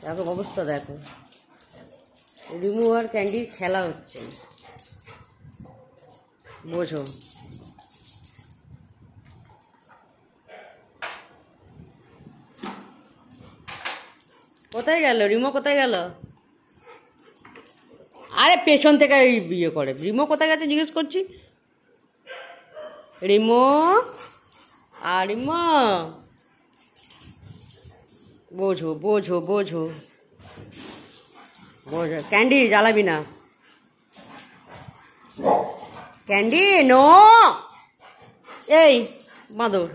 দেখো অবস্থা, দেখো রিমু আর ক্যান্ডির খেলা হচ্ছে, বোঝো। কোথায় গেল রিমো, কোথায় গেল? আরে পেছন থেকে ইয়ে করে, রিমো কোথায় গেছে জিজ্ঞেস করছি। রিমো আর রিমো, বোঝো বোঝো বোঝো বোঝো। ক্যান্ডি জ্বালাবি না, ক্যান্ডি নো। এই বাঁদর,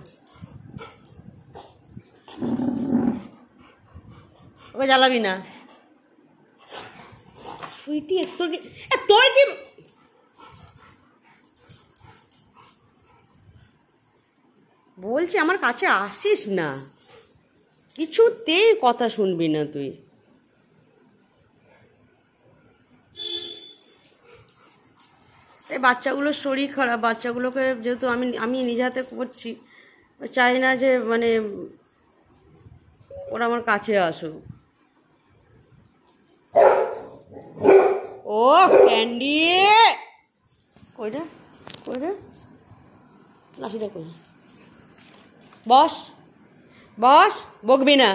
ওকে জ্বালাবি না। সুইটি তোর কি, তোর কি বলছি, আমার কাছে আসিস না, কিছুতেই কথা শুনবি না তুই। এই বাচ্চাগুলোর শরীর খারাপ, বাচ্চাগুলোকে যেহেতু আমি নিজে হাতে করছি, চাই না যে মানে ওরা আমার কাছে আসুক। ও ক্যান্ডি, কইটা কইটা লাঠিটা কই, বস বস, বকবি না।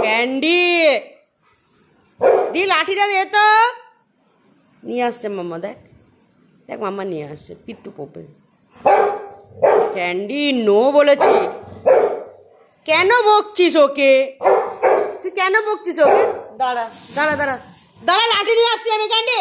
ক্যান্ডি দি লাঠিটা দে তো, নিয়ে আসছে মাম্মা, দেখ দেখ মাম্মা নিয়ে আসছে পিট্টু পোপে। ক্যান্ডি নো বলেছি, কেন বকছিস ওকে, তুই কেন বকছিস ওকে? দাঁড়া দাঁড়া দাঁড়া দাঁড়া, লাঠি নিয়ে আসছি আমি ক্যান্ডি।